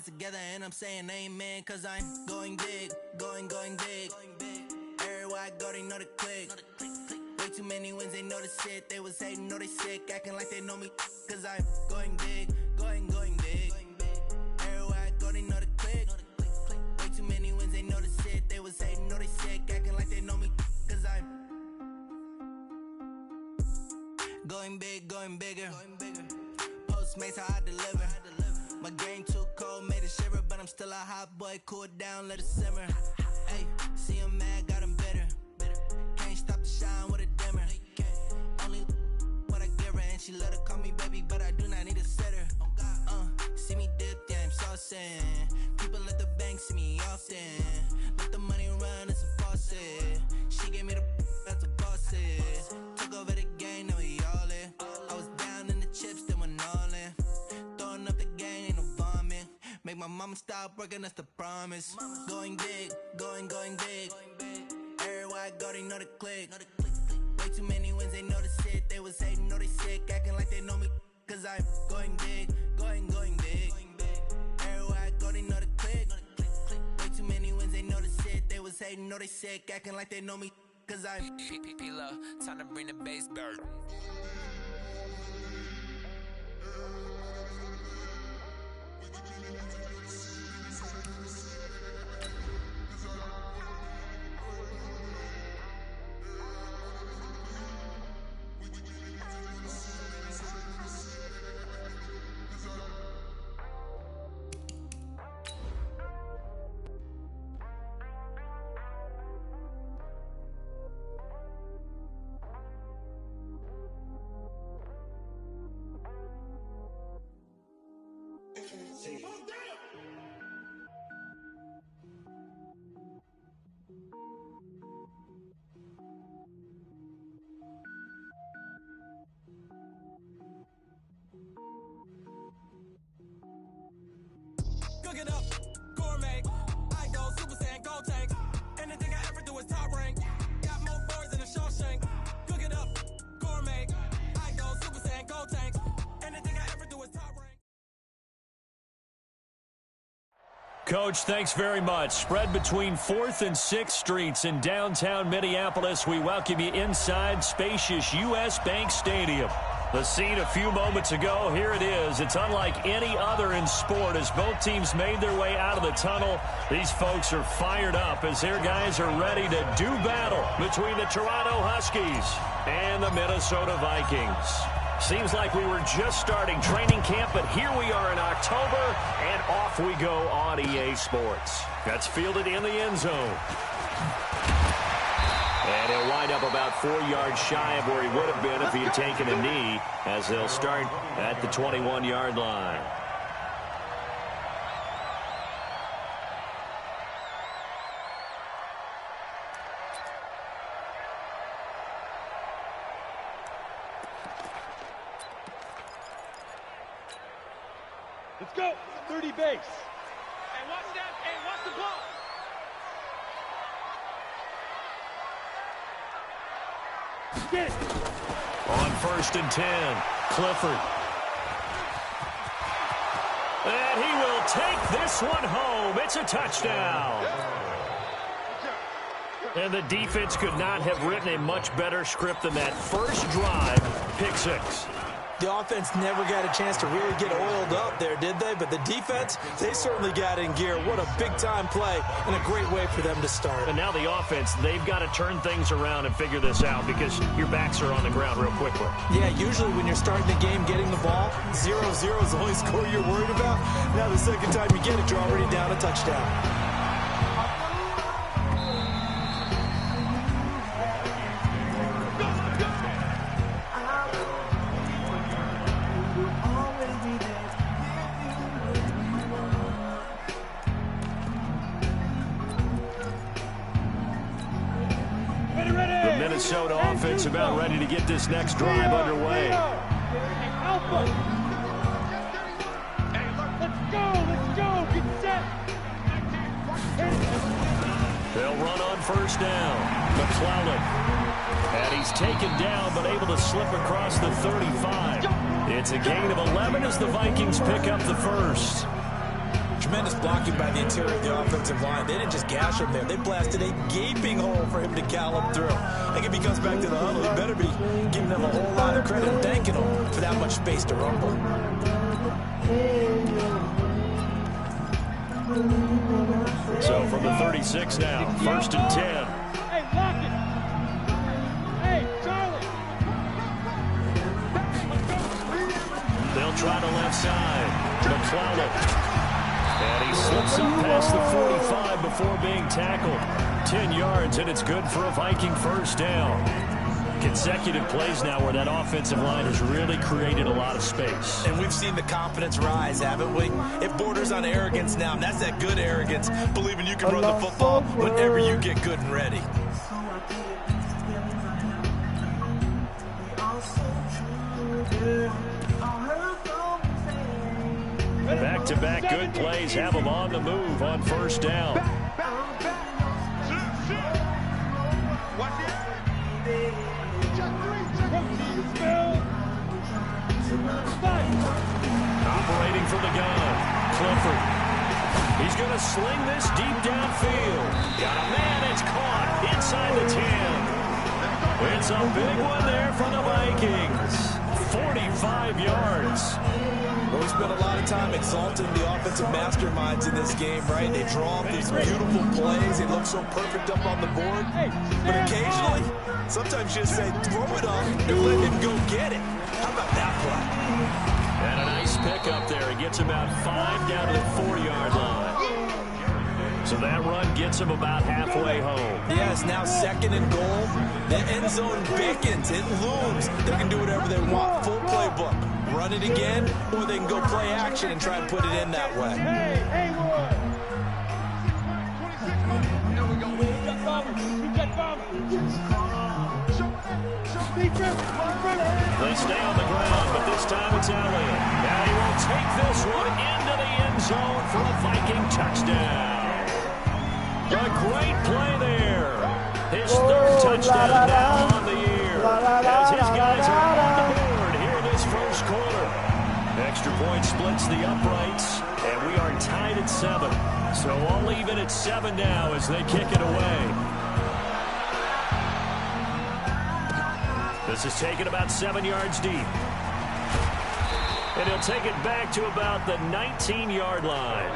hands together and I'm saying amen, cause I'm going big, going big. Everywhere I go, they know the click. Way too many wins, they know the shit. They was hating, know they sick, acting like they know me, cause I'm going big, going big. Everywhere I go, they know the click. Way too many wins, they know the shit. They was hating, know they sick, acting like they know me, cause I'm going big, going bigger. Postmates how I deliver. My game too cold, made it shiver, but I'm still a hot boy. Cool it down, let it simmer. Hey, see him mad, got him bitter. Can't stop the shine with a dimmer. Only what I give her, and she let her call me baby, but I do not need a sitter. See me dip, yeah, I'm saucing. People at the bank see me often. Let the money run, it's a faucet. She gave me the that's a boss it. Took over the game, now we all in. I was down in the chips, then went all in. Throwing up the game, ain't no vomit. Make my mama stop working, that's the promise. Going big, going big. Everywhere I go, they know the click. Way too many wins, they know the shit. They was hating, know they sick, acting like they know me, cause I'm going big, going big. Everywhere I go, they know the click. Way too many wins, they know the shit. They was hating, know they sick, acting like they know me, cause I'm P-P-P-Love, time to bring the bass bird. Cook it up, gourmet. I go Super Saiyan, gold tank. Anything I ever do is top rank. Got more boys than a Shawshank. Cook it up, gourmet. I go Super Saiyan, gold tank. Anything I ever do is top rank. Coach, thanks very much. Spread between 4th and 6th Streets in downtown Minneapolis. We welcome you inside spacious U.S. Bank Stadium. The scene a few moments ago, here it is. It's unlike any other in sport as both teams made their way out of the tunnel. These folks are fired up as their guys are ready to do battle between the Toronto Huskies and the Minnesota Vikings. Seems like we were just starting training camp, but here we are in October, and off we go on EA Sports. That's fielded in the end zone. And he'll wind up about 4 yards shy of where he would have been if he had taken a knee, as they'll start at the 21-yard line. Let's go. 30 base. Hey, watch that. Hey, watch the ball. Get it. On 1st and 10, Clifford. And he will take this one home. It's a touchdown. And the defense could not have written a much better script than that first drive, pick 6. The offense never got a chance to really get oiled up there, did they? But the defense, they certainly got in gear. What a big-time play and a great way for them to start. And now the offense, they've got to turn things around and figure this out because your backs are on the ground real quickly. Yeah, usually when you're starting the game getting the ball, 0-0 is the only score you're worried about. Now the second time you get it, you're already down a touchdown. Minnesota offense about ready to get this next drive underway. Let's go, get set. They'll run on 1st down. McClellan. And he's taken down but able to slip across the 35. It's a gain of 11 as the Vikings pick up the first. Tremendous blocking by the interior of the offensive line. They didn't just gash him there. They blasted a gaping hole for him to gallop through. I think if he comes back to the huddle, he better be giving them a whole lot of credit and thanking them for that much space to rumble. So from the 36 now, 1st and 10. Hey, lock it. Hey, Charlie. They'll try the left side. McClellan. And he slips up past the 45 before being tackled. 10 yards, and it's good for a Viking first down. Consecutive plays now where that offensive line has really created a lot of space. And we've seen the confidence rise, haven't we? It borders on arrogance now, and that's that good arrogance, believing you can run the football whenever you get good and ready. Back-to-back good plays have them on the move on first down. Operating from the gun, Clifford. He's going to sling this deep downfield. Got a man, it's caught inside the 10. It's a big one there for the Vikings. 45 yards. Well, we spent a lot of time exalting the offensive masterminds in this game, right? They draw up these beautiful plays. They look so perfect up on the board. But occasionally, sometimes you just say, throw it up and let him go get it. How about that play? And a nice pickup there. He gets about 5 down to the 4-yard line. So that run gets him about halfway home. Yes, now 2nd and goal. The end zone beckons. It looms. They can do whatever they want. Full playbook. Run it again, or they can go play action and try and put it in that way. Hey, Haywood. They stay on the ground, but this time it's Elliott. Now he will take this one into the end zone for a Viking touchdown. A great play there. His 3rd touchdown now on the year. As his guys are on the board here in this first quarter. Extra point splits the uprights, and we are tied at 7. So all even at 7 now as they kick it away. This is taken about 7 yards deep. And he'll take it back to about the 19-yard line.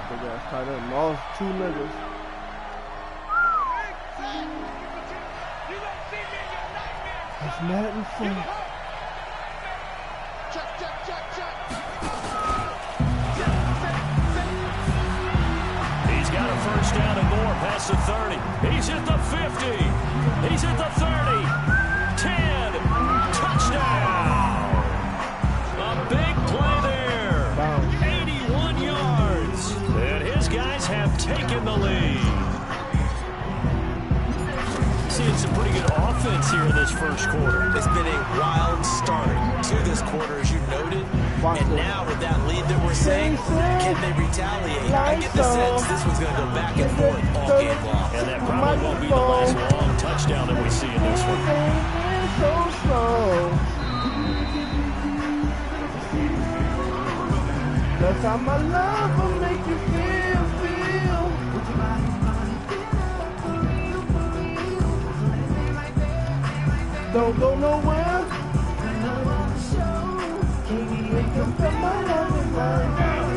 Big ass tight end. Lost 2 niggas. That's Madden fun. He's got a first down and more past the 30. He's at the 50. He's at the 30. 10. Touchdown. A big play there. 81 yards. And his guys have taken the lead. Seeing some pretty good offense here in this first quarter. It's been a wild start to this quarter, as you noted. And now with that lead that we're seeing, can they retaliate? I get the sense this one's going to go back and forth all game long. And that probably won't be the last long touchdown that we see in this one. That's how my love will make you feel. Don't go nowhere.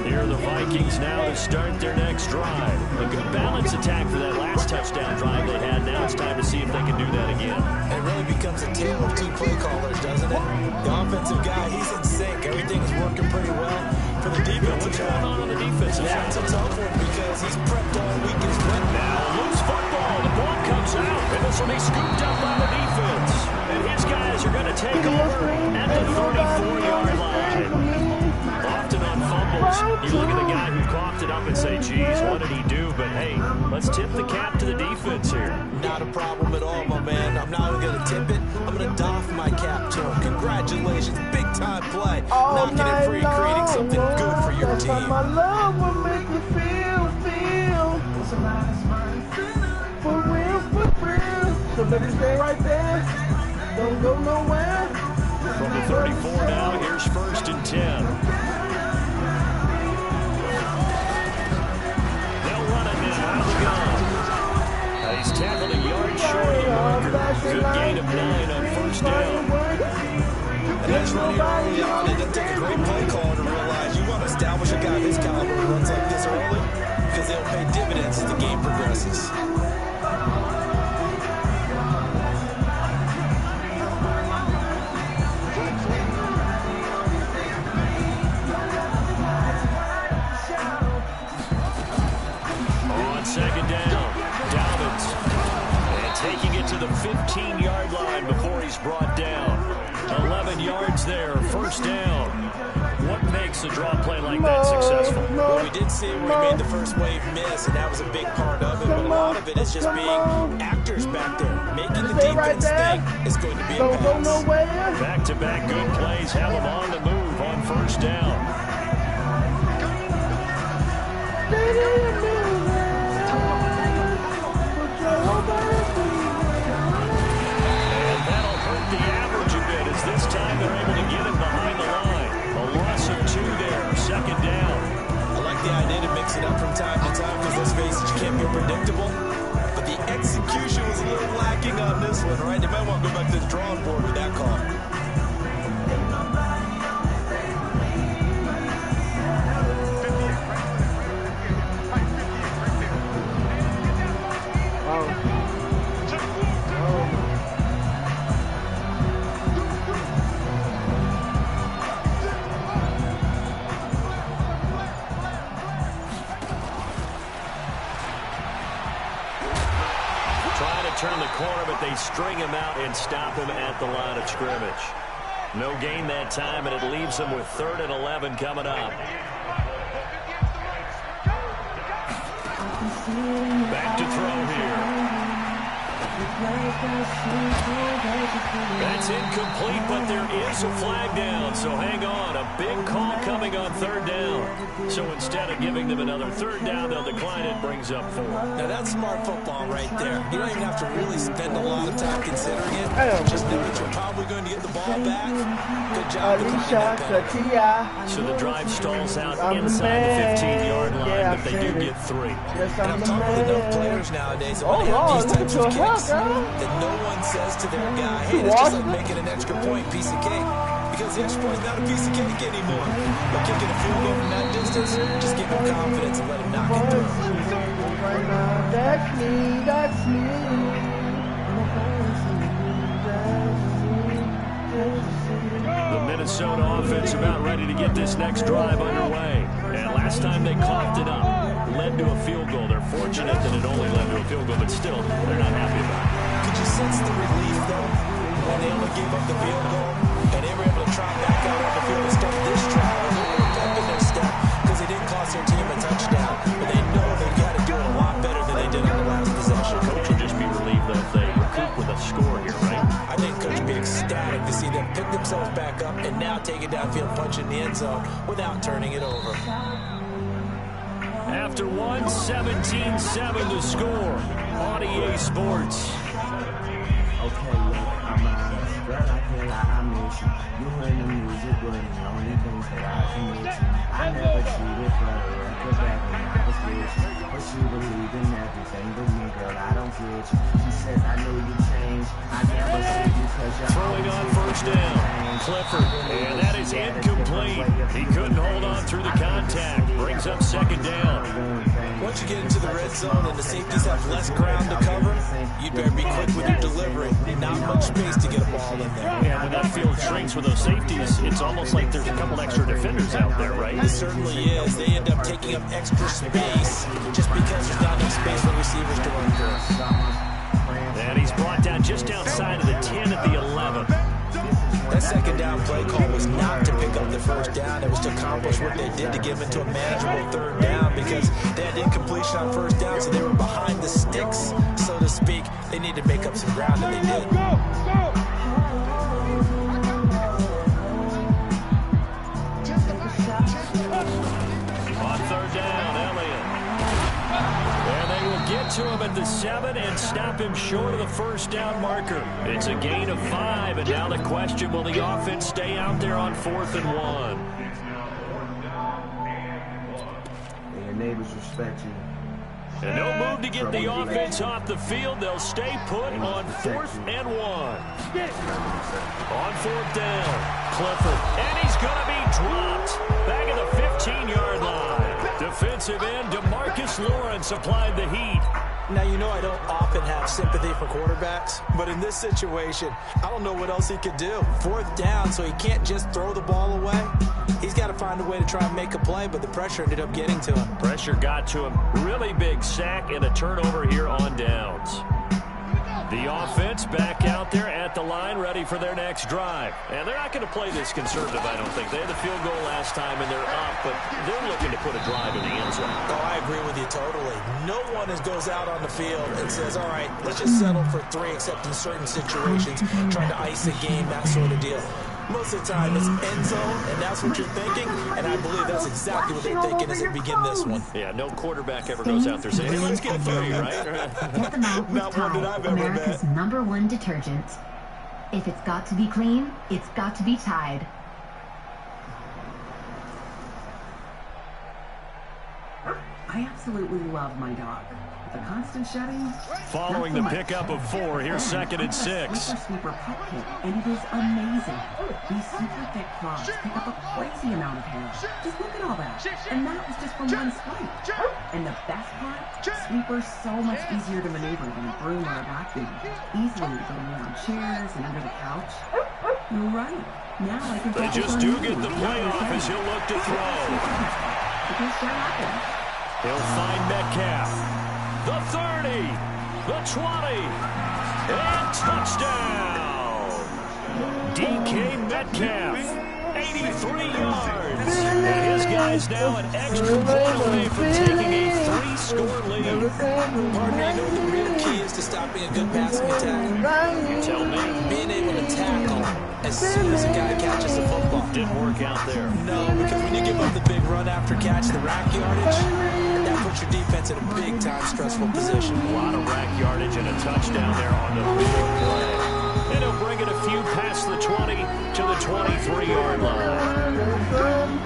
Here are the Vikings now to start their next drive. A good balance attack for that last touchdown drive they had. Now it's time to see if they can do that again. It really becomes a tale of 2 play callers, doesn't it? The offensive guy, he's in sync. Everything's working pretty well. For the defensive guy, What's going on the defensive side? that's a tough one because he's prepped all week as well. Now loose football. The ball comes out, and this will be scooped up by the defense. And his guys are going to take over at the 34-yard line. Often on fumbles, you look at the guy who coughed it up and say, geez, what did he do? But hey, let's tip the cap to the defense here. Not a problem at all, my man. I'm not even going to tip it. I'm going to doff my cap to him. Congratulations. Big-time play. Knocking it free, creating something good for your team. My love will make you feel. For real. So let me stay right there. Don't go nowhere. From first down. And that's running early on. It doesn't take a great play caller to realize you want to establish a guy of his caliber who runs like this early because they'll pay dividends as the game progresses. On second down, Dobbins. And taking it to the 15-yard line before he's brought down. 11 yards there, first down. What makes a draw play like that successful? Well, we did see it where he made the first wave miss, and that was a big part of it. But a lot of it is just being actors back there. Making the defense think it's going to be a pass. Back-to-back good plays have him on the move on first down. This time they're able to get him behind the line. A loss of 2 there, second down. I like the idea to mix it up from time to time because let's face it, you can't be predictable. But the execution was a little lacking on this one, right? They might want to go back to the drawing board with that call. Turn the corner, but they string him out and stop him at the line of scrimmage. No gain that time, and it leaves them with 3rd and 11 coming up. Back to throw here. That's incomplete, but there is a flag down, so hang on. A big call coming on 3rd down. So instead of giving them another 3rd down, they'll decline it, brings up 4. Now that's smart football right there. You don't even have to really spend a lot of time considering it. Just know that you're probably going to get the ball back. Good job declining that penalty. So the drive stalls out inside the 15-yard line, but they do get 3. And I'm talking with enough players nowadays that when they have these types of kicks, that no one says to their guy, hey, that's just like making an extra point, piece of cake. Because the extra point is not a piece of cake anymore. But kicking a field goal from that distance, just give him confidence and let him knock it through. That's me. The Minnesota offense about ready to get this next drive underway. And last time they coughed it up, led to a field goal. They're fortunate that it only led to a field goal, but still, they're not happy about it. Could you sense the relief, though, when they only gave up the field goal, and they were able to trot back out on the field and start this drive with a little pep in their step, because they didn't cost their team a touchdown, but they know they've got to do it a lot better than they did on the last possession. Coach will just be relieved, though, if they recoup with a score here, right? I think Coach will be ecstatic to see them pick themselves back up and now take it downfield, punch in the end zone without turning it over. After 1, 17-7 to score on EA Sports. Okay, look, I'm honest. Girl, I can't lie, I miss you. You heard the music, but the only things that I can miss you. I never cheated for the record back when I was with you. But you believe in everything but me, girl, I don't get you. She said, I know you changed. I never see you because you're throwing on first down. Clifford, and that is incomplete. He couldn't hold on through the contact. Brings up second down. Once you get into the red zone and the safeties have less ground to cover, you'd better be quick with your delivery. Not much space to get a ball in there. And when that field shrinks with those safeties, it's almost like there's a couple extra defenders out there, right? It certainly is. They end up taking up extra space just because there's not enough space for receivers to run through. And he's brought down just outside of the 10 at the 11. That second down play call was not to pick up the first down. It was to accomplish what they did to get them into a manageable 3rd down because they had incompletion on first down, so they were behind the sticks, so to speak. They needed to make up some ground, and they did. On 3rd down, Elliott. And they will get to him at the 7 and stop him short of the first down marker. It's a gain of 5, and now the question, will the offense stay out there on 4th and 1? And your neighbors respect you. And no move to get the offense off the field. They'll stay put on 4th and 1. On 4th down, Clifford. And he's going to be dropped back at the 15-yard line. Defensive end DeMarcus Lawrence applied the heat. Now, you know I don't often have sympathy for quarterbacks, but in this situation, I don't know what else he could do. 4th down, so he can't just throw the ball away. He's got to find a way to try and make a play, but the pressure ended up getting to him. Pressure got to him. Really big sack and a turnover here on downs. The offense back out there at the line, ready for their next drive. And they're not going to play this conservative, I don't think. They had the field goal last time, and they're up, but they're looking to put a drive in the end zone. Oh, I agree with you totally. No one goes out on the field and says, all right, let's just settle for 3, except in certain situations, trying to ice a game, that sort of deal. Most of the time, it's end zone, and that's what you're thinking, and I believe that's exactly what they're thinking as they begin this one. Yeah, no quarterback ever goes out there saying, hey, let's get 3, right? Get them out with Not one that I've Tide, ever America's met. #1 detergent. If it's got to be clean, it's got to be Tide. I absolutely love my dog. The constant shedding. Following the pickup of 4, here's 2nd and 6. Sweeper pet kit, and it is amazing. These super thick claws pick up a crazy amount of hair. Just look at all that. And that was just from one swipe. And the best part, Sweeper's so much easier to maneuver than a broom or a vacuum. Easily getting around chairs and under the couch. You're right. Now I can They just do get the playoff as he'll look to throw. Because that happens. He'll find Metcalf. The 30, the 20, and touchdown! DK Metcalf, 83 yards. And his guy's now an extra point away from taking a 3-score lead. Partner, you know what the real key is to stopping a good passing attack? You tell me. Being able to tackle as soon as a guy catches the football. Didn't work out there. No, because when you give up the big run after catch, the rack yardage, that puts your defense in a big-time stressful position. A lot of rack yardage and a touchdown there on the big play. And he'll bring it a few past the 20 to the 23-yard line.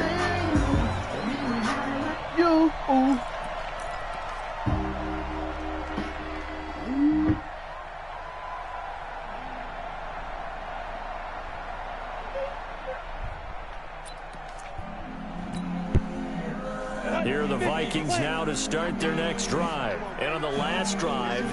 Here are the Vikings now to start their next drive. And on the last drive,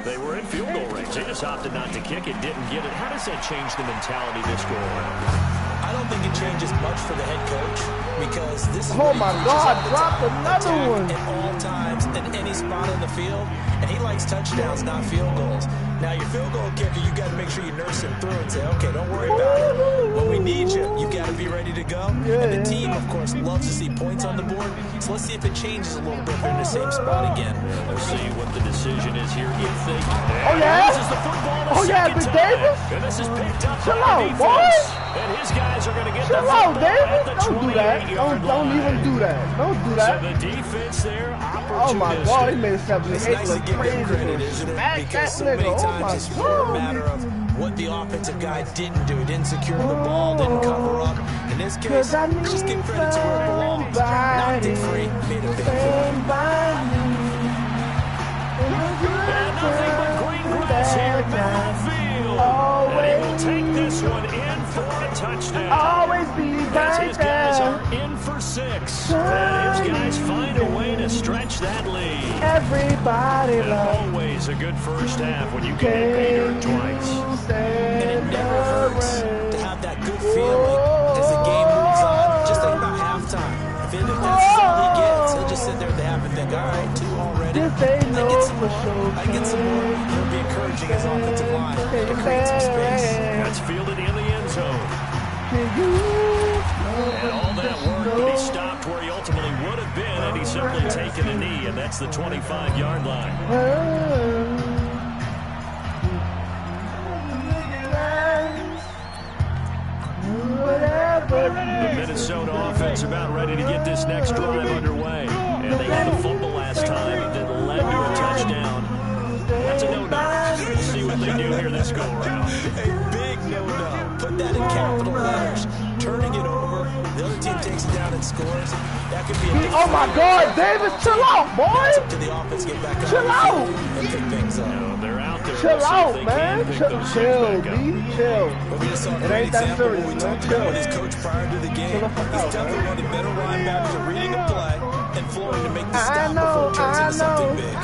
they were in field goal range. They just opted not to kick it, didn't get it. How does that change the mentality this go around? I don't think it changes much for the head coach because this is Oh my God, drop another one. At all times, in any spot on the field, and he likes touchdowns, not field goals. Now, your field goal kicker, you got to make sure you nurse him through and say, okay, don't worry about it. When we need you, you got to be ready to go. And the team, of course, loves to see points on the board. So let's see if it changes a little bit if they're in the same spot again. We'll see what the decision is here. If they loses the football Oh yeah, Big Davis. and this is picked up Chill by out, the defense. boy. And his guys are going to get Chill the out, football at Davis. the Don't do that. 28-yard Don't line. even do that. Don't do that. So the defense there, Oh my God, he made 78 It's nice to look give them crazy. credit, isn't it? Smack Because that so many nigga. Oh times my it's more a God. matter of what the offensive guy didn't do. He didn't secure the ball, didn't cover up. In this case, let's just give credit to where it belongs. Knocked it free, made a big play. And nothing but green grass here at Battlefield. And he will take this one in for a touchdown. Always be As right his guys there. are in for 6. And his guys find a way to stretch that lead. Everybody And loves always a good first half when you can hit pay dirt twice. And it never hurts to have that good feeling as the game moves on. Just think about halftime. If that's all he gets, he'll just sit there at the half and think, all right, 2 already. I get some more. I get some more. It'll be encouraging his offensive line to create some space. That's fielded in the end zone. And all that work, but he stopped where he ultimately would have been, and he's simply taken a knee, and that's the 25-yard line. The Minnesota offense about ready to get this next drive underway. And they had a fumble last time that led to a touchdown. That's a no-no. We'll see what they do here this go-around. A big no-no. Put that in capital letters. Turning it over. The other team takes it down and scores, that could be a Oh my God, Davis, chill out, boy. It's up to the offense to get back out Chill out. and pick things up. No, they're out there. Chill out, man. man. Chill, B. Chill. But we just saw a It great ain't that example serious, when we man. talked Chill. about his coach prior to the game. He's definitely one of the better linebackers at reading a play and flowing to make the stop before it turns into something big.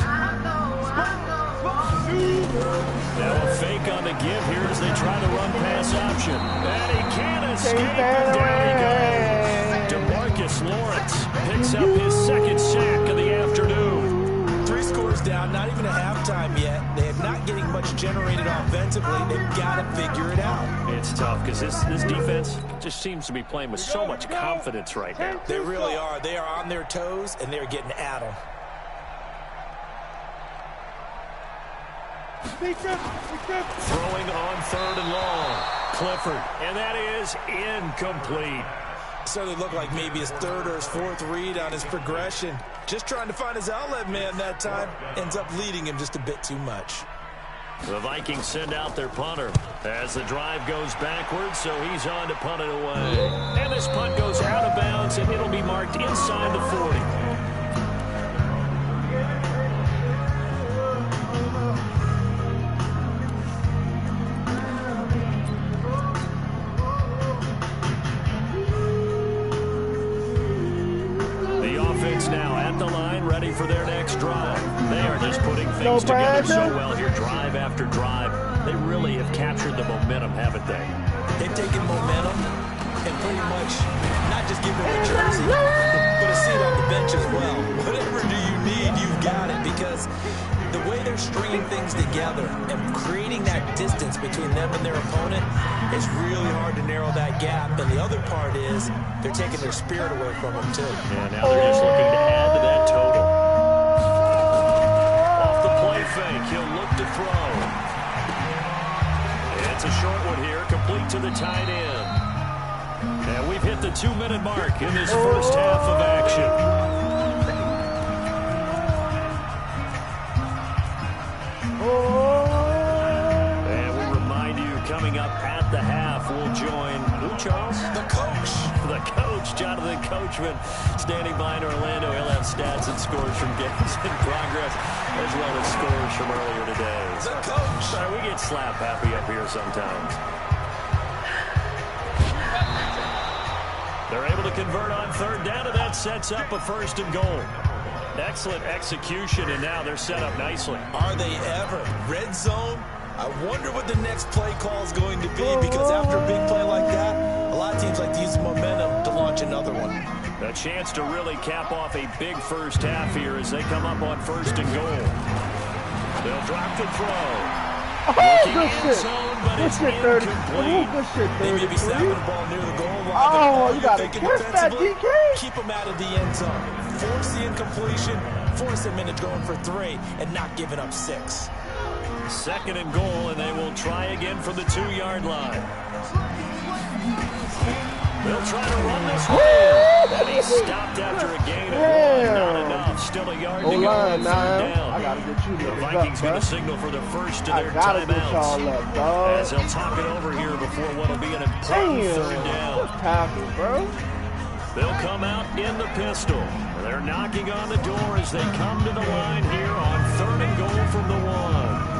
Now a fake on the give here as they try to run pass option. And he can't escape, and down he goes. DeMarcus Lawrence picks up his second sack of the afternoon. 3 scores down, not even a halftime yet. They're not getting much generated offensively. They've got to figure it out. It's tough because this defense just seems to be playing with so much confidence right now. They really are. They are on their toes, and they're getting at them. Throwing on 3rd and long. Clifford, and that is incomplete. Certainly looked like maybe his 3rd or his 4th read on his progression. Just trying to find his outlet man that time. Ends up leading him just a bit too much. The Vikings send out their punter as the drive goes backwards, so he's on to punt it away. And this punt goes out of bounds, and it'll be marked inside the 40. Now at the line, ready for their next drive. They are just putting things together so well here, drive after drive. They really have captured the momentum, haven't they? They've taken momentum and pretty much not just given them a jersey, but a seat on the bench as well. Whatever do you need, you've got it, because the way they're stringing things together and creating that distance between them and their opponent is really hard to narrow that gap. And the other part is they're taking their spirit away from them, too. Yeah, now they're just looking to add to that total. Off the play fake, he'll look to throw. It's a short one here, complete to the tight end. And we've hit the 2-minute mark in this first half of action. And we remind you, coming up at the half, we'll join who, Charles? The coach. The coach, Jonathan Coachman, standing by in Orlando. He'll have stats and scores from games in progress, as well as scores from earlier today. The coach. Sorry, we get slap happy up here sometimes. They're able to convert on 3rd down, and that sets up a 1st and goal. Excellent execution, and now they're set up nicely. Are they ever? Red zone? I wonder what the next play call is going to be, because after a big play like that, a lot of teams like to use momentum to launch another one. A chance to really cap off a big first half here as they come up on 1st and goal. They'll drop the throw. Good shit. Zone, but Good it's shit, 30. incomplete. Good shit, 33. They may be snapping the ball near the goal line. Oh, you gotta catch that, DK. Keep them out of the end zone. Force the incompletion. Force them into going for 3 and not giving up 6. 2nd and goal, and they will try again from the 2-yard line. They'll try to run this one in. And he stopped after a gain of 1. Not enough. Still a yard to go. Line, Down. I gotta get you The niggas Vikings up, going bro. to signal for the first of their Get y'all timeouts. up, dog. As they'll talk it over here before what will be an important 3rd down. Good tackle, bro. They'll come out in the pistol. They're knocking on the door as they come to the line here on 3rd and goal from the 1.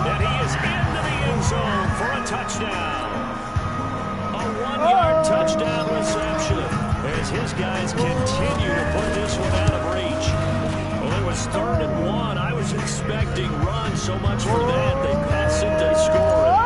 And he is into the end zone for a touchdown. A 1-yard touchdown reception as his guys continue to put this one out of reach. Well, it was 3rd and 1. I was expecting run, so much for that. They pass it, they score it.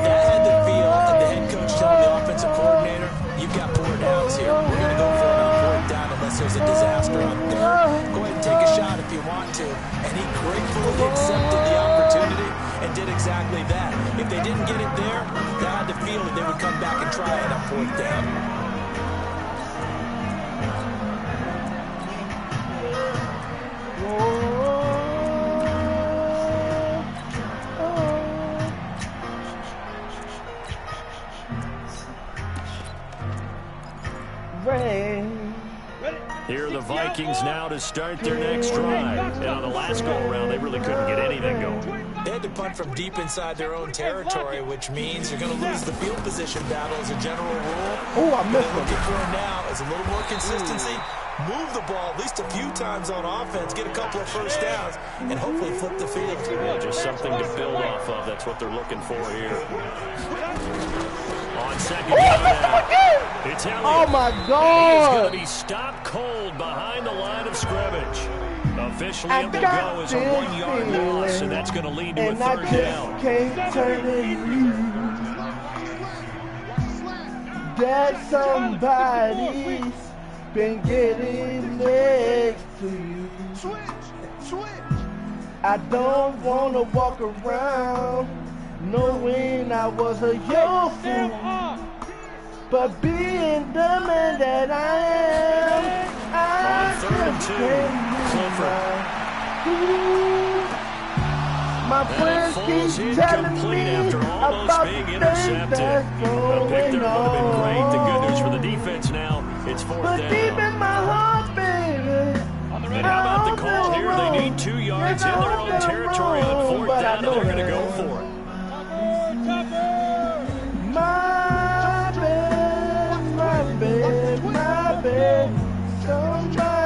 That had the feel of the head coach telling the offensive coordinator, you've got 4 downs here. We're going to go for it on 4th down unless there's a disaster on 3rd. Go ahead and take a shot if you want to. And he gratefully accepted the opportunity and did exactly that. If they didn't get it there, they had the feel that they would come back and try it on 4th down. Here are the Vikings now to start their next drive. And on the last go-around, they really couldn't get anything going. They had to punt from deep inside their own territory, which means you're going to lose the field position battle as a general rule. Oh, I missed What they're looking for now is a little more consistency. Move the ball at least a few times on offense, get a couple of first downs, and hopefully flip the field. Yeah, just something to build off of. That's what they're looking for here. On second down now, it's Elliott. Oh, my He's God. going to be stopped cold behind the line of scrimmage. Officially, it will go as a 1-yard loss, and that's going to lead to a And I third just down. can't turn it loose. That somebody's been getting next to you. I don't want to walk around knowing I was a yo fool. But being the man that I am, I On third and just two, can't lose my And it friends falls keep telling incomplete me after almost about being the intercepted. things that's A pick there would going have been great. The good news for the on. defense now, it's fourth But deep down. in my heart, baby, And how about the call here? They need 2 yards in their own territory on fourth down, and they're going to go for it. My bed, somebody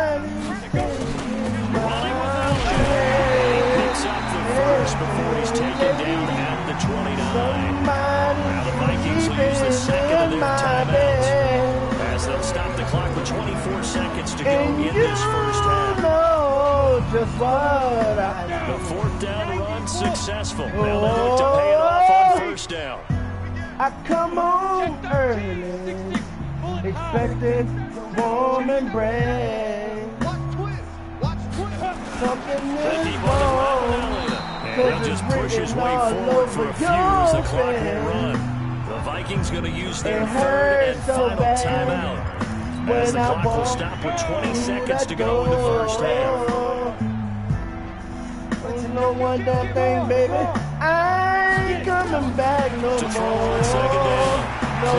Picks up the first before he's taken down at the 29. Now the Vikings will use the second of their timeouts as they'll stop the clock with 24 seconds to go in this first half. Just what I The fourth down run successful. Now they look to pay it off on first down. I come home early, expecting warm embrace. Something is wrong. And he'll just push his way forward for a few as the clock will run. The Vikings going to use their third and final timeout as the clock will stop with 20 seconds to go in the first half. No one damn thing, baby. I ain't coming back no To throw more. on second down. No.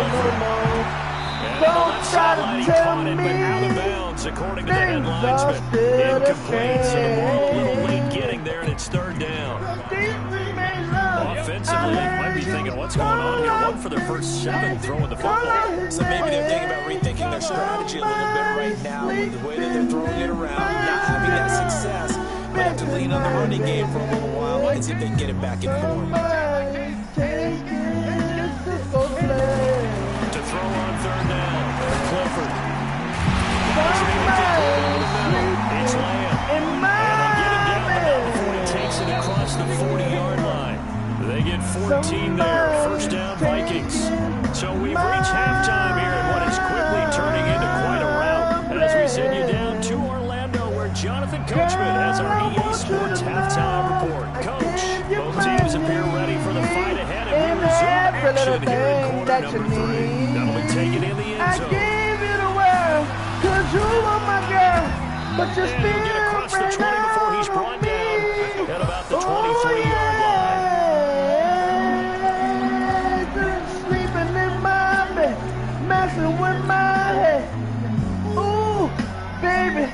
And Don't the try to sideline, he tell caught it, but out of me bounds, according to the things head are linesman. still the Incomplete, so the ball a little same. late getting there, and it's third down. Offensively, they might be thinking, what's going on here? One for their first 7 throwing the football. So maybe they're thinking about rethinking their strategy a little bit right now with the way that they're throwing it around, not having that success. Might have to lean on the running game for a little while and see if they can get it back in form. To throw on third down, Clifford. It's Lamb. And they get him down, but not before he takes it across the 40-yard line. They get 14 there. First down, Vikings. So we've reached halftime here in what is quickly turning into quite a rout as we send you down to Orlando, where Jonathan Coachman has our EA Sports halftime report. Coach, both teams appear ready for the fight ahead, and we resume action here in quarter number 3. That'll be taken in the end zone. I gave you the world, 'cause you were my girl, but you And he'll get across the 20 before he's brought down at about the 23-yard line. Sleeping in my bed, messing with my head. Ooh, baby,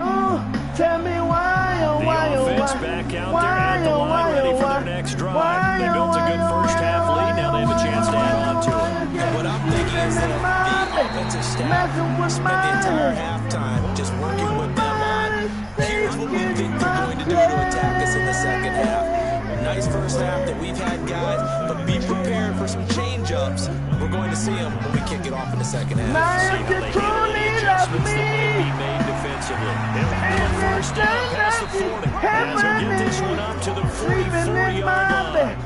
ooh, tell me why, oh, why, The oh, offense why. back out there at the line, ready for their next drive. They built a good first half lead. Now they have a chance to add on to it. What I'm thinking is that the offensive staff spent the entire halftime just working with them on, here's what we think they're going to do to attack us in the second half. Nice first half that we've had, guys, but be prepared for some change-ups. We're going to see them when we kick it off in the second half. See how they handle any adjustments that may be made defensively. They'll handle the first down past the 40 as they get this one up to the 44-yard line.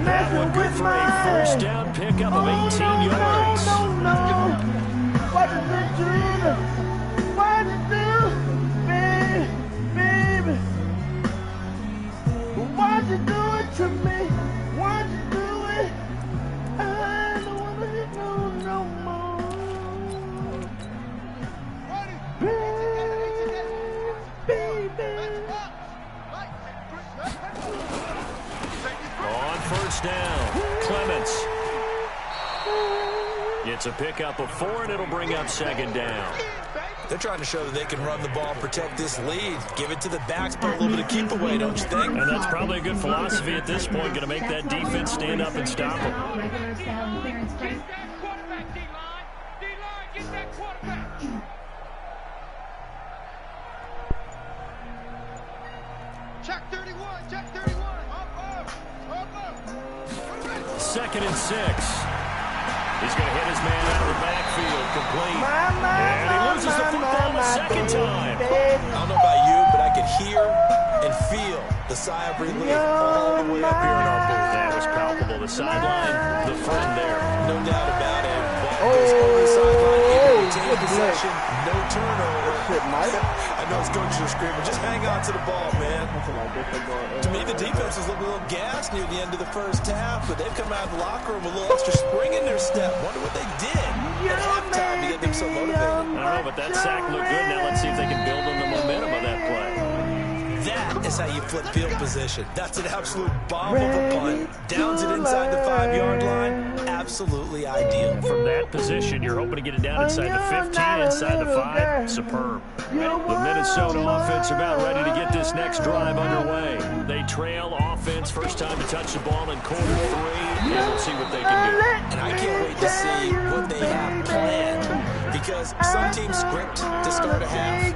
That one good for a first down pickup of 18 yards. No. What did you do? What did you do, baby? Why'd you do it to me? Why'd you do it? I don't wanna hit no more. Baby. On first down. Clements. It's a pickup of 4, and it'll bring up second down. They're trying to show that they can run the ball, protect this lead. Give it to the backs, put a little bit of keep away, don't you think? And that's probably a good philosophy at this point, going to make that defense stand up and stop them. Check 31, check 31. Second and 6. He's going to hit his man out of the backfield, complete. And he loses the football the second time. I don't know about you, but I could hear and feel the sigh of relief all the way up here in our booth. That was palpable. The sideline, the friend there. No doubt about it. Ball goes over the sideline, retain possession, no turnover. I know his coaches are screaming, just hang on to the ball, man. To me, the defense was looking a little gassed near the end of the first half, but they've come out of the locker room with a little extra spring in their step. Wonder what they did at halftime to get them so motivated. I don't know, but that sack looked good. Now let's see if they can build on the momentum of that play. That is how you flip field position. That's an absolute bomb of a punt. Downs it inside the 5-yard line. Absolutely ideal. From that position, you're hoping to get it down inside the 15, inside the 5. Superb. The Minnesota offense about ready to get this next drive underway. They trail offense, first time to touch the ball in quarter 3, and we'll see what they can do. And I can't wait to see what they have planned, because some teams script to start a half.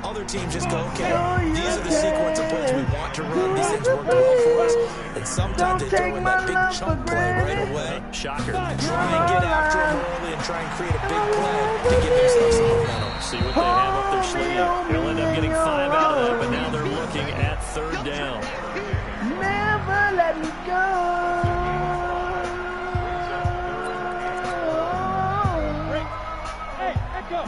Other teams just go, okay, these are the sequence of plays we want to run. These things work well for us. And sometimes they throw in that big chunk play right away. Shocker. Try and get after them early and try and create a big play to give themselves some momentum. See what they have up their sleeve. They'll end up getting 5 out of that, but now they're looking at third down. Never let me go. Hey, echo.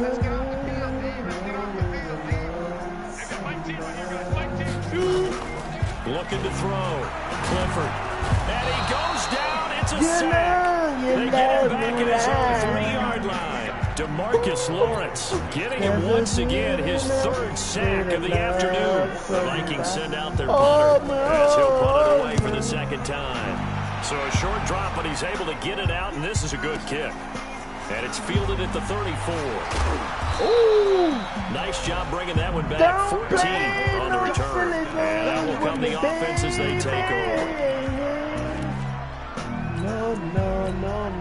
Let's get on the field, baby. Get on the field, baby. Looking to throw. Clifford. And he goes down. It's a sack. They get him back at his own 3-yard line. DeMarcus Lawrence getting him once again his 3rd sack of the afternoon. The Vikings send out their punter as he'll punt it away for the 2nd time. So a short drop, but he's able to get it out, and this is a good kick. And it's fielded at the 34. Ooh. Nice job bringing that one back. 14 on the return. And that will come the offense as they take over.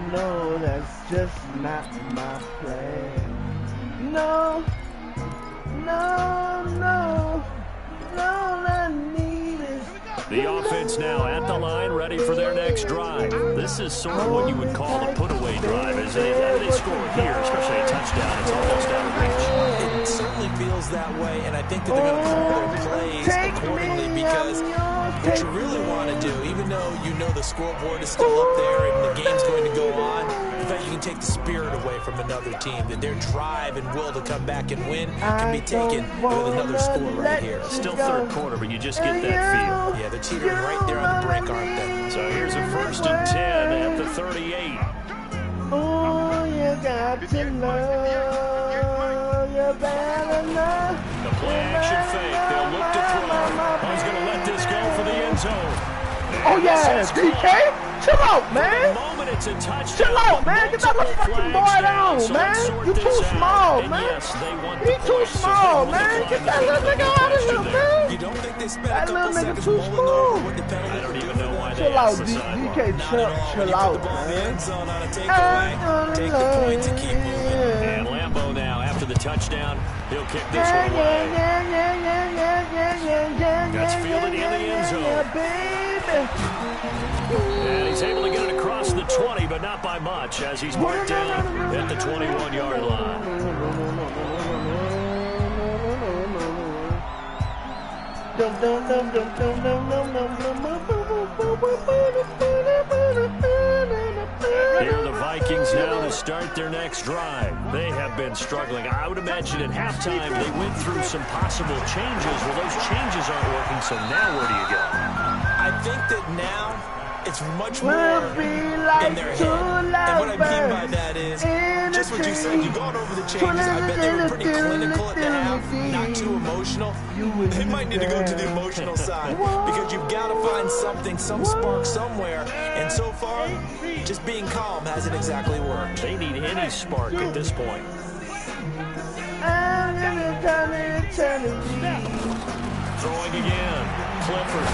No, that's just not my play. No, I need it. The offense now at the line, ready for their next drive. This is sort of what you would call a put-away drive. As they score here, especially a touchdown, it's almost out of reach. It certainly feels that way, and I think that they're going to call their plays accordingly, because what you really want to do, even though you know the scoreboard is still up there and the game's going to go on, the fact you can take the spirit away from another team, that their drive and will to come back and win can be taken with another score right here. Still 3rd quarter, but you just get that feel. Yeah, they're teetering right there on the brink, aren't they? So here's a 1st and 10 at the 38. Oh, you got to know, you better know. The play action fake. They'll look to throw. He's going to let this go for the end zone. Oh, yeah, DK? Chill out, man. Moment, it's a touchdown. Chill out, man. Get that motherfucking boy down, man. You too small, man. Yes, he too small, man. Get that little nigga out of here, man. You don't think they spent that a couple little nigga seconds too mulling small. over what the penalty? I don't even know why they chill out, asked the sideline. DK. Chill out, man. Take the points and keep moving. And Lambeau now, after the touchdown, he'll kick this one away. That's fielded in the end zone. And he's able to get it across the 20, but not by much, as he's marked down at the 21-yard line. Here are the Vikings now to start their next drive. They have been struggling. I would imagine at halftime they went through some possible changes. Well, those changes aren't working, so now where do you go? I think that now it's much more in their head. And what I mean by that is, just what you said. You've gone over the changes. I bet they were pretty clinical at the half, not too emotional. They might need to go to the emotional side because you've got to find something, some spark somewhere. And so far, just being calm hasn't exactly worked. They need any spark at this point. Throwing again. Clifford.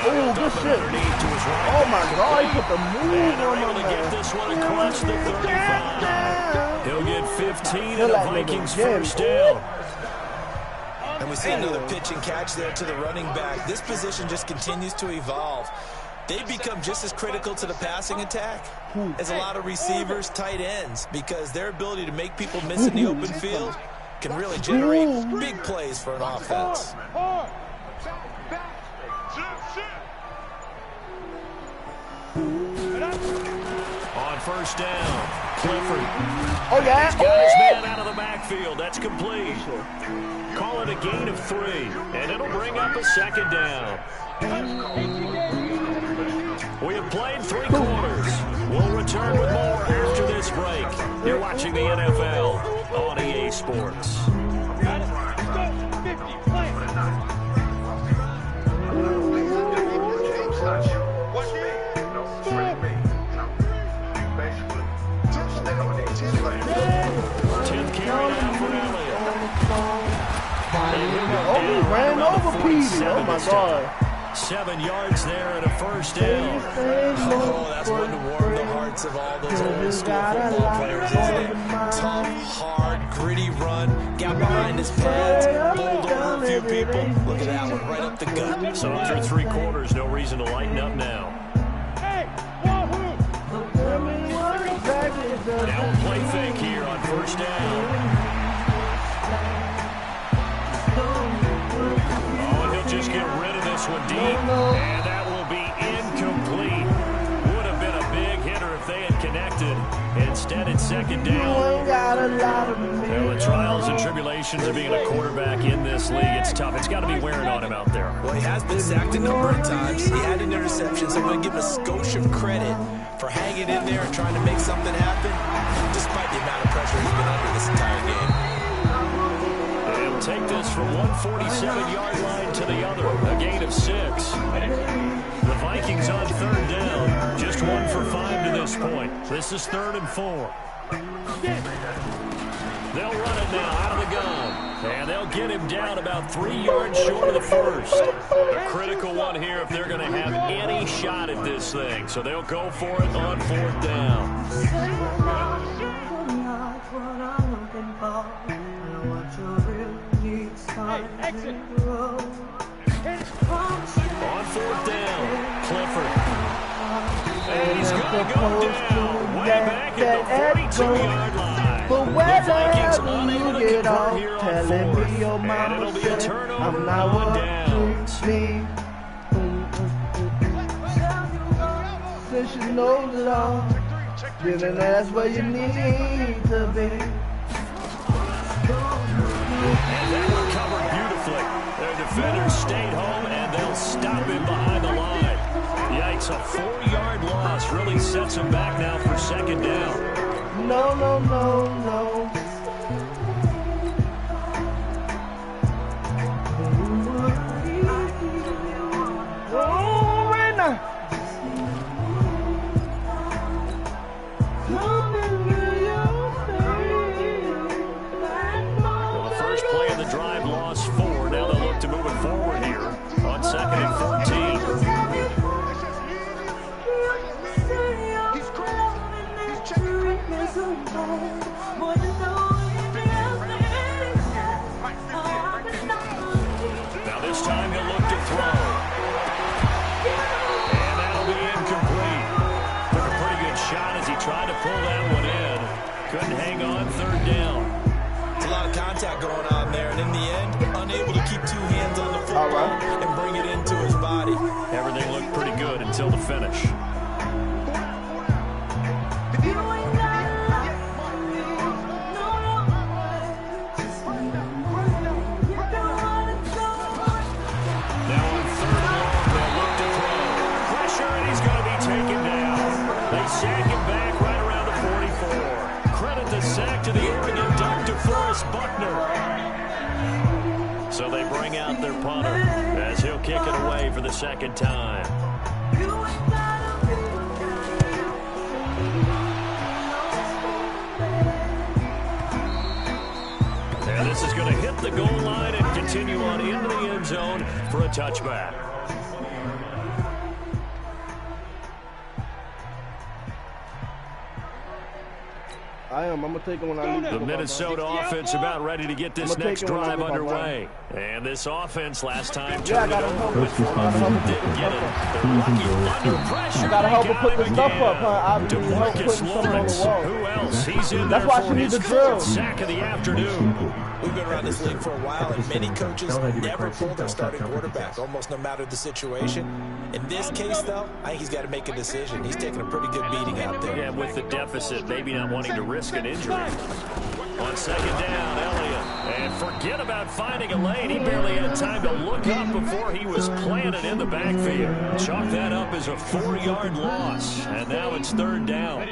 Oh, good shit. Oh my God, he put the move on my man. Get this one across the 35. He'll get 15 and the Vikings first down. And we see another pitch and catch there to the running back. This position just continues to evolve. They become just as critical to the passing attack as a lot of receivers, tight ends, because their ability to make people miss in the open field can really generate big plays for an offense. On first down, Clifford. Oh, yeah. He's got his man out of the backfield. That's complete. Call it a gain of 3, and it'll bring up a second down. We have played 3 quarters. We'll return with more after this break. You're watching the NFL on EA Sports. Got it. Let's go. 50. Play. Watch me. Oh, he ran over Petey. Oh, my God. 7 yards there and a first down. Oh, that's one to warm the hearts of all those old school football players, isn't it? Tough, hard, gritty run. Got behind his pads, bowled over a few people. Look at that one, right up the gut. So through 3 quarters, no reason to lighten up now. Now a play fake here on first down. Oh, he'll just get rid of this one deep. And that will be incomplete. Would have been a big hitter if they had connected. Instead, it's second down. Now, the trials and tribulations of being a quarterback in this league, it's tough. It's got to be wearing on him out there. Well, he has been sacked a number of times. He had an interception, so I'm going to give him a skosh of credit for hanging in there and trying to make something happen, despite the amount of pressure he's been under this entire game. And he'll take this from 147-yard line to the other, a gain of 6. The Vikings on third down, just 1 for 5 to this point. This is 3rd and 4. They'll run it now out of the gun. And they'll get him down about 3 yards short of the first. A critical one here if they're going to have any shot at this thing. So they'll go for it on 4th down. Exit. On 4th down, Clifford. And he's going to go down way back at the 42-yard line. But The where Vikings the hell unable do to you get convert off here on telling 4th. me your And mama it'll be a said turnover I'm on not 1 what downs. me. Since you know it all, then that's where you need to be. And that one covered beautifully. Their defenders stayed home, and they'll stop him behind the line. Yikes, a 4-yard loss really sets him back now for second down. No, no, no, no. Oh, right now. Well, the first play of the drive lost 4. Now they'll look to move it forward here on 2nd and 14. Now this time he'll look to throw. And that'll be incomplete. Took a pretty good shot as he tried to pull that one in. Couldn't hang on 3rd down. There's a lot of contact going on there, and in the end, unable to keep 2 hands on the football and bring it into his body. Everything looked pretty good until the finish. Sack him back right around the 44. Buckner. So they bring out their punter as he'll kick it away for the second time. And this is going to hit the goal line and continue on into the end zone for a touchback. I'm going to take it when I leave. The Minnesota offense about ready to get this next drive underway. And this offense last time turned it over with didn't get it. Under pressure. I got to help her put the stuff up, huh? DeMarcus Lawrence. Who else? He's in there for his fourth sack of the afternoon. We've been around this league for a while, and many coaches never pull their starting quarterback, almost no matter the situation. In this case, though, I think he's got to make a decision. He's taking a pretty good beating out there. Yeah, with the deficit, maybe not wanting to risk an injury. On second down, Elliott. And forget about finding a lane. He barely had time to look up before he was planted in the backfield. Chalk that up as a 4-yard loss. And now it's third down.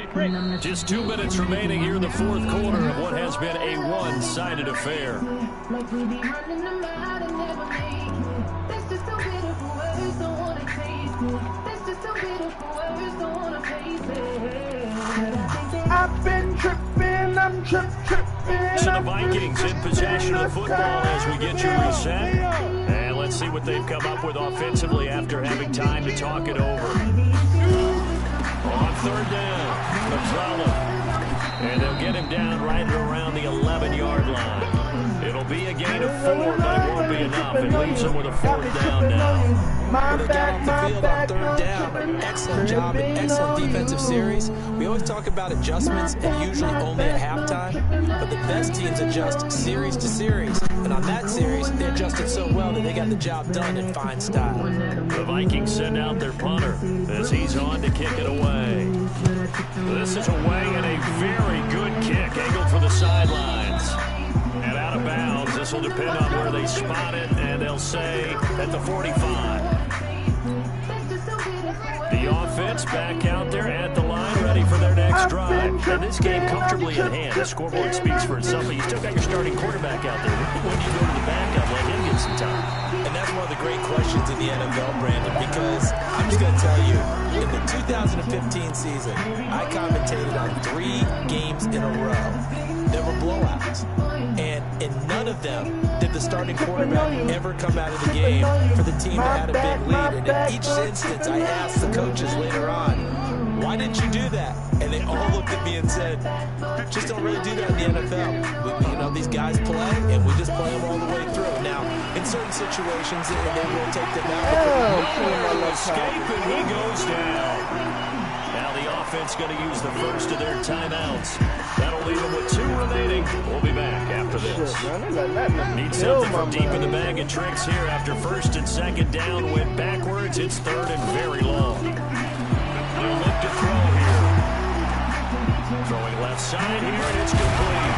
Just 2 minutes remaining here in the fourth quarter of what has been a one-sided affair. I've been tripping, I'm tripping. So the Vikings in possession of the football as we get you reset. And let's see what they've come up with offensively after having time to talk it over. On third down, McClellan. And they'll get him down right around the 11-yard line. It'll be a gain of 4, but it won't be enough. It leaves them with a fourth down now. When they got off the field on third down, excellent job and excellent defensive series. We always talk about adjustments and usually only at halftime, but the best teams adjust series to series. And on that series, they adjusted so well that they got the job done in fine style. The Vikings send out their punter as he's on to kick it away. This is away and a very good kick, angled for the sidelines. And out of bounds, this will depend on where they spot it, and they'll say at the 45. The offense back out there at the line, ready for their next drive. And this game comfortably in hand. The scoreboard speaks for itself, but you still got your starting quarterback out there. When do you go to the backup, let him get some time? And that's one of the great questions in the NFL, Brandon, because I'm just going to tell you, in the 2015 season, I commentated on 3 games in a row. There were blowouts. And in none of them did the starting quarterback ever come out of the game for the team that had a big lead. And in each instance, I asked the coaches later on, why didn't you do that? And they all looked at me and said, just don't really do that in the NFL. These guys play, and we just play them all the way through. Now, in certain situations, they will take them out. Escape, and he goes down. Now the offense going to use the first of their timeouts. That'll leave them with 2 remaining. We'll be back after this. Need something from deep in the bag of tricks here after first and second down. Went backwards. It's third and very long. They'll look to throw here. Throwing left side here, and it's complete.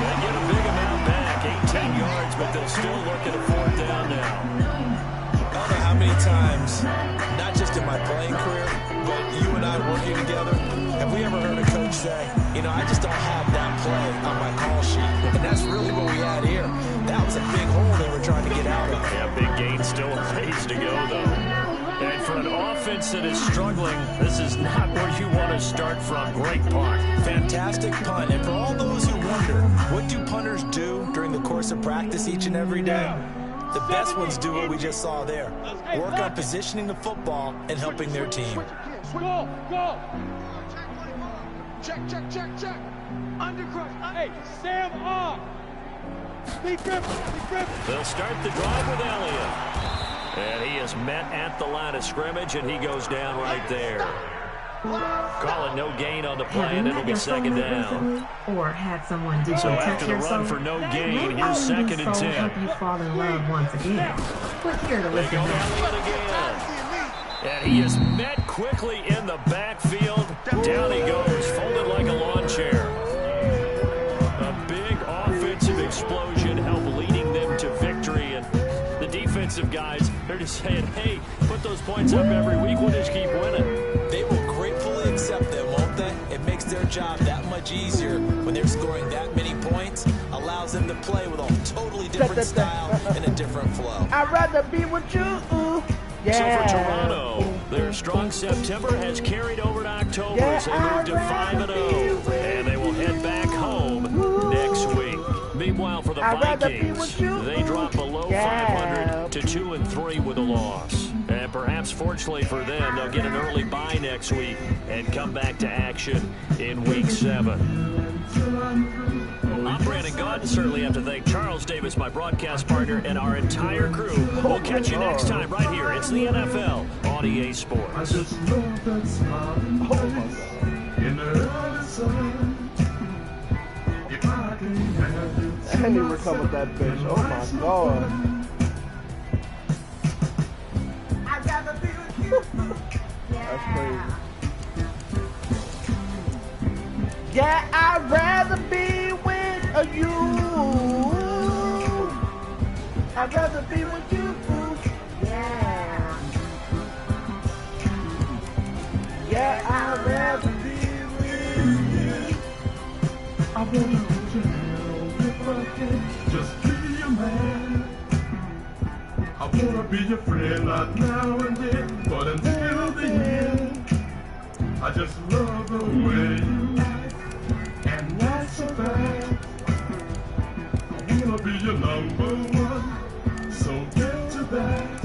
They get a big amount back, 8-10 yards, but they'll still look at a fourth down now. I don't know how many times, not just in my playing career, but you and I working together, have we ever heard a coach say, I just don't have that play on my call sheet. And that's really what we had here. That was a big hole they were trying to get out of. Yeah, big gain, still a ways to go, though. And for an offense that is struggling, this is not where you want to start from. Great punt. Fantastic punt. And for all those who wonder, what do punters do during the course of practice each and every day? The best ones do what we just saw there. Work on positioning the football and helping their team. Go, go. Check. Undercrush. Hey, Sam off. Be grip. They'll start the drive with Elliott. And he is met at the line of scrimmage, and he goes down right there. Call it no gain on the play, and it'll be second down. Or had someone do So after the run for no gain, here's second and 10. Help you fall in love once again. Click here to They listen go to Elliott again. And he is met quickly in the backfield. Down he goes, folded like a lawn chair. A big offensive explosion helped leading them to victory. And the defensive guys, they're just saying, hey, put those points up every week. We'll just keep winning. They will gratefully accept them, won't they? It makes their their job that much easier when they're scoring that many points. Allows them to play with a totally different style and a different flow. I'd rather be with you. Yeah. So for Toronto, their strong September has carried over to October as they move to 5-0, and they will head back home next week. Meanwhile, for the Vikings, they drop below 500 to 2-3 with a loss. And perhaps fortunately for them, they'll get an early bye next week and come back to action in Week 7. I'm Brandon Gaudin. Certainly have to thank Charles Davis, my broadcast partner, and our entire crew. We'll catch you next time right here. It's the NFL on EA Sports. I just love that smile in the early sun. If I can have you, and he recovered that bitch. Oh my God. I gotta be with you. That's crazy. Yeah, I'd rather be with you. I'd rather be with you. Yeah. Yeah, I'd rather be with you. I wanna hold your hand if I can just be your man. I wanna be your friend, not now and then, but until the end. I just love the way you act, and that's a fact. I wanna be your number one, so get to that.